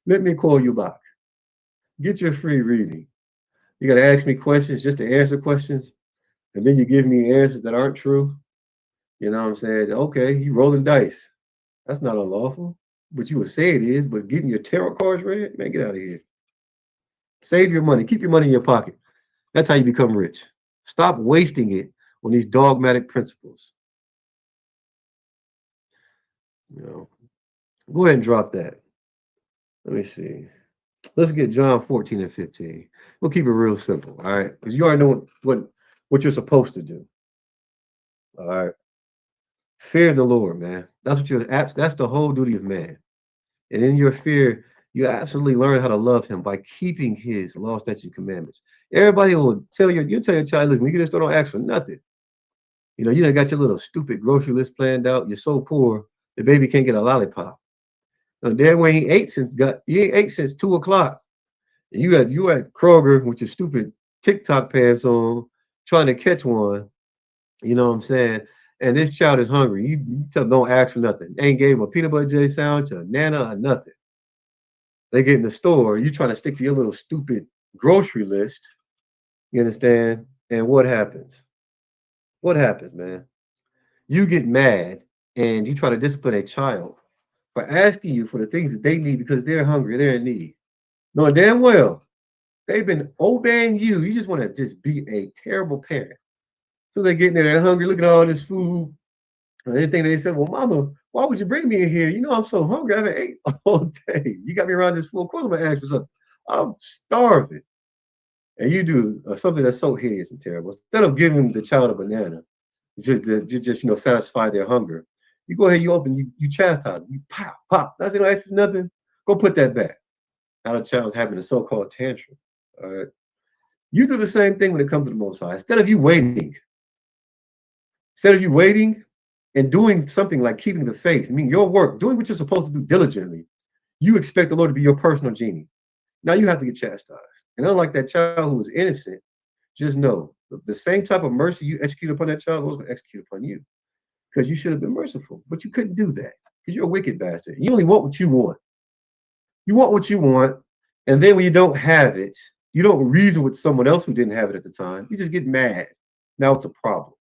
Let me call you back. Get your free reading. You got to ask me questions just to answer questions, and then you give me answers that aren't true. You know what I'm saying? Okay, you rolling dice. That's not unlawful. But you would say it is, but getting your tarot cards read, man, get out of here. Save your money. Keep your money in your pocket. That's how you become rich. Stop wasting it on these dogmatic principles. You know, go ahead and drop that. Let me see. Let's get John 14 and 15. We'll keep it real simple, all right? Because you already know what you're supposed to do. All right. Fear the Lord, man. That's what that's the whole duty of man. And in your fear, you absolutely learn how to love him by keeping his law, statutes, and commandments. Everybody will tell you tell your child, listen, when you get this, don't ask for nothing. You done got your little stupid grocery list planned out. You're so poor, the baby can't get a lollipop. And then when he ain't ate since 2 o'clock. And you at Kroger with your stupid TikTok pants on, trying to catch one. You know what I'm saying? And this child is hungry. You tell them don't ask for nothing. They ain't gave him a peanut butter jelly sandwich, a nana, or nothing. They get in the store. You trying to stick to your little stupid grocery list. You understand? And what happens? What happens, man? You get mad and you try to discipline a child for asking you for the things that they need because they're hungry, they're in need. Knowing damn well they've been obeying you. You just want to just be a terrible parent. So they're getting there, they're hungry, look at all this food. And anything they said, well, mama, why would you bring me in here? You know, I'm so hungry. I haven't ate all day. You got me around this food. Of course, I'm going to ask for something. I'm starving. And you do something that's so hideous and terrible. Instead of giving the child a banana, just satisfy their hunger, you go ahead, you open, you chastise them, you pop, pop. That's don't ask for nothing. Go put that back. Now the child's having a so-called tantrum. All right. You do the same thing when it comes to the Most High. Instead of you waiting and doing something like keeping the faith, I mean, your work, doing what you're supposed to do diligently, you expect the Lord to be your personal genie. Now you have to get chastised. And unlike that child who was innocent, just know the same type of mercy you execute upon that child was going to execute upon you because you should have been merciful, but you couldn't do that because you're a wicked bastard. You only want what you want. You want what you want. And then when you don't have it, you don't reason with someone else who didn't have it at the time. You just get mad. Now it's a problem.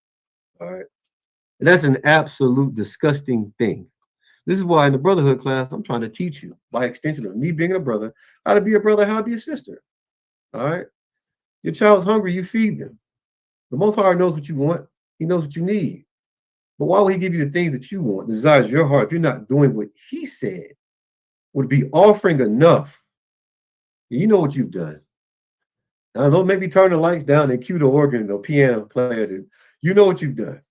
All right. And that's an absolute disgusting thing. This is why in the brotherhood class, I'm trying to teach you, by extension of me being a brother, how to be a brother, how to be a sister. All right. Your child's hungry, you feed them. The Most High knows what you want. He knows what you need. But why would he give you the things that you want, the desires of your heart, if you're not doing what he said would be offering enough? You know what you've done. Now, don't make me turn the lights down and cue the organ or piano player. You know what you've done.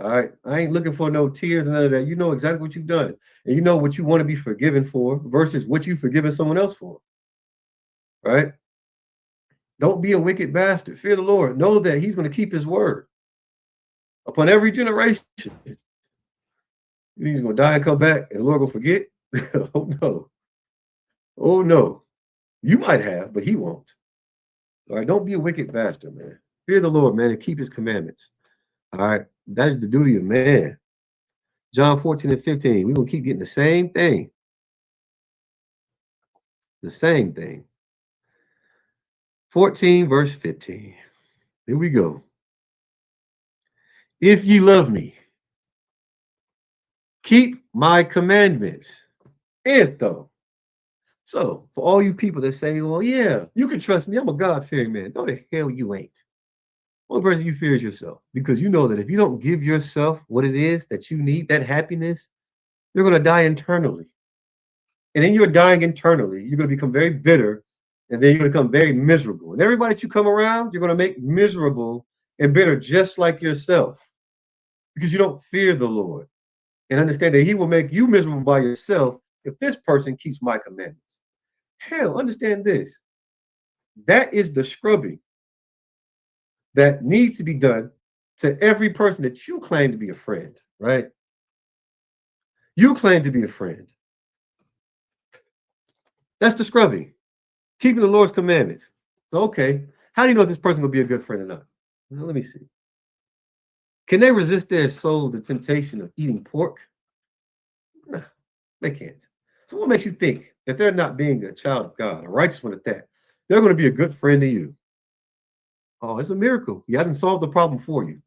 All right. I ain't looking for no tears and none of that. You know exactly what you've done. And you know what you want to be forgiven for versus what you've forgiven someone else for. Right? Don't be a wicked bastard. Fear the Lord. Know that he's going to keep his word upon every generation. He's going to die and come back and the Lord will forget. Oh, no. Oh, no. You might have, but he won't. All right. Don't be a wicked bastard, man. Fear the Lord, man, and keep his commandments. All right. That is the duty of man. John 14 and 15. We're going to keep getting the same thing. The same thing. 14 verse 15. Here we go. If ye love me, keep my commandments. If though. So for all you people that say, well, yeah, you can trust me. I'm a God-fearing man. No, the hell you ain't. One person you fear is yourself, because you know that if you don't give yourself what it is that you need, that happiness, you're going to die internally. And then you're dying internally. You're going to become very bitter, and then you're going to become very miserable. And everybody that you come around, you're going to make miserable and bitter just like yourself, because you don't fear the Lord and understand that he will make you miserable by yourself if this person keeps my commandments. Hell, understand this. That is the scrubbing that needs to be done to every person that you claim to be a friend, right? You claim to be a friend. That's the scrubbing, keeping the Lord's commandments. So, okay, how do you know if this person will be a good friend or not? Well, let me see. Can they resist their soul the temptation of eating pork? No, they can't. So what makes you think that they're not being a child of God, a righteous one at that? They're going to be a good friend to you. Oh, it's a miracle. He hasn't solved the problem for you.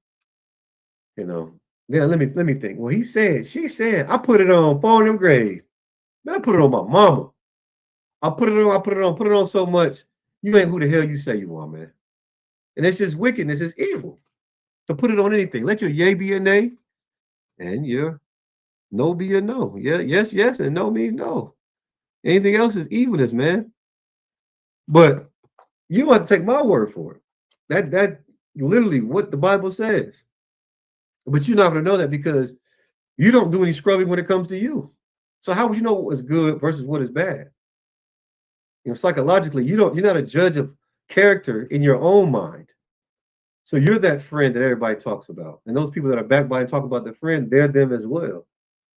You know. Yeah, let me think. Well, she said, I put it on phone them grave. Man, I put it on my mama. I put it on so much. You ain't who the hell you say you are, man. And it's just wickedness, it's evil. To put it on anything. Let your yay be a nay, and your no be a no. Yeah, yes, yes, and no means no. Anything else is evilness, man. But you don't have to take my word for it. That literally what the Bible says. But you're not going to know that because you don't do any scrubbing when it comes to you. So how would you know what is good versus what is bad? Psychologically, you're not a judge of character in your own mind. So you're that friend that everybody talks about. And those people that are backbiting and talk about their friend, they're them as well.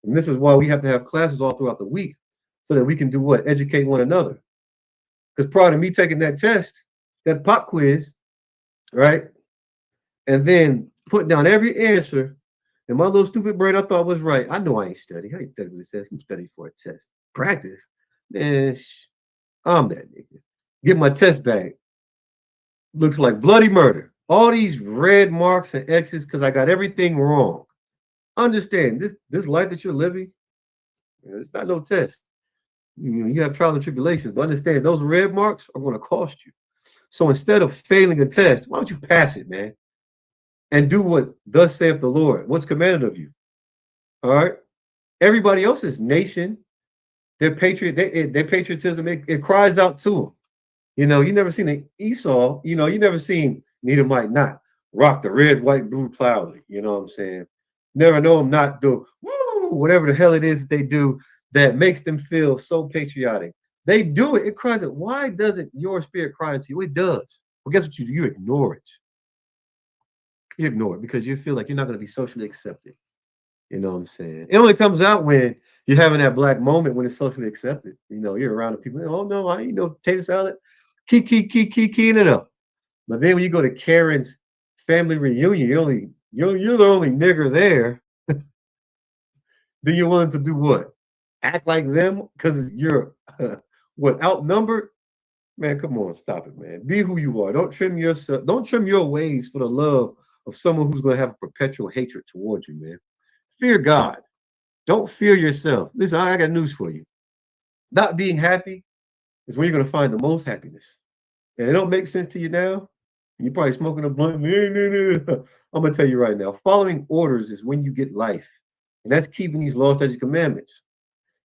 And this is why we have to have classes all throughout the week so that we can do what? Educate one another. Because prior to me taking that test, that pop quiz, right? And then putting down every answer, and my little stupid brain I thought was right. I know I ain't studying. I ain't studying for the test. I'm studying for a test. Practice. Man, I'm that nigga. Get my test back. Looks like bloody murder. All these red marks and X's because I got everything wrong. Understand this life that you're living, it's not no test. You have trials and tribulations, but understand those red marks are going to cost you. So instead of failing a test, why don't you pass it, man? And do what thus saith the Lord, what's commanded of you. All right. Everybody else's nation, their patriotism, it cries out to them. You never seen an Esau, you never seen neither might not rock the red, white, blue proudly. You know what I'm saying? Never know them not do woo, whatever the hell it is that they do that makes them feel so patriotic. They do it. It cries out. Why doesn't your spirit cry into you? It does. Well, guess what you do? You ignore it. You ignore it because you feel like you're not going to be socially accepted. You know what I'm saying? It only comes out when you're having that black moment when it's socially accepted. You're around the people. Oh no, I tater salad, keying it up. But then when you go to Karen's family reunion, you're the only nigger there. Then you're willing to do what? Act like them because you're what, outnumbered? Man, come on, stop it, man. Be who you are. Don't trim yourself. Don't trim your ways for the love of someone who's going to have a perpetual hatred towards you, man. Fear God. Don't fear yourself. Listen, I got news for you. Not being happy is when you're going to find the most happiness. And it don't make sense to you now. You're probably smoking a blunt. I'm going to tell you right now, following orders is when you get life. And that's keeping these laws, statutes, commandments.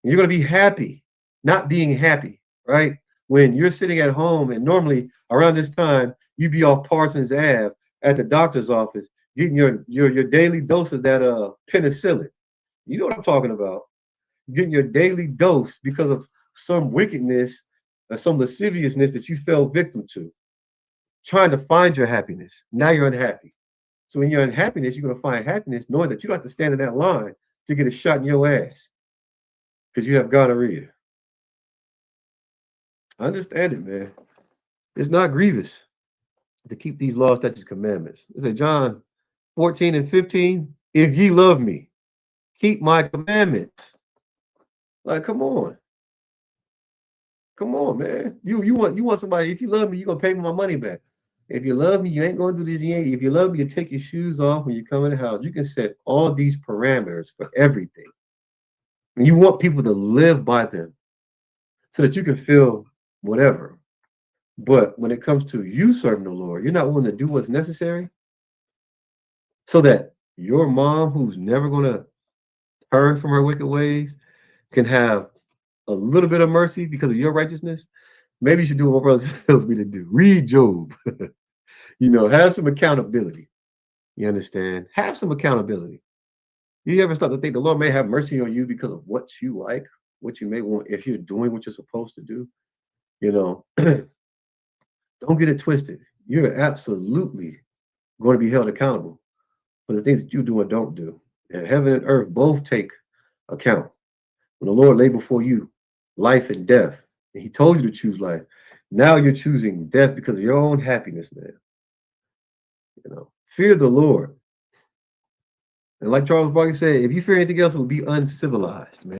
And you're going to be happy, not being happy, right? When you're sitting at home and normally around this time, you'd be off Parsons Ave at the doctor's office, getting your daily dose of that penicillin. You know what I'm talking about. Getting your daily dose because of some wickedness or some lasciviousness that you fell victim to. Trying to find your happiness. Now you're unhappy. So in your unhappiness, you're going to find happiness knowing that you don't have to stand in that line to get a shot in your ass because you have gonorrhea. I understand it, man. It's not grievous to keep these laws, statutes, commandments. It says John 14:15, if ye love me, keep my commandments. Like, come on. Come on, man. You want somebody, if you love me, you're gonna pay me my money back. If you love me, you ain't gonna do this. If you love me, you take your shoes off when you come in the house. You can set all these parameters for everything. And you want people to live by them so that you can feel whatever. But when it comes to you serving the Lord, you're not willing to do what's necessary so that your mom, who's never gonna turn from her wicked ways, can have a little bit of mercy because of your righteousness. Maybe you should do what my brother tells me to do. Read Job. Have some accountability. You understand? Have some accountability. You ever start to think the Lord may have mercy on you because of what you like, what you may want, if you're doing what you're supposed to do? You know, don't get it twisted. You're absolutely going to be held accountable for the things that you do and don't do. And heaven and earth both take account. When the Lord lay before you life and death, and He told you to choose life, now you're choosing death because of your own happiness, man. Fear the Lord. And like Charles Barkley said, if you fear anything else, it will be uncivilized, man.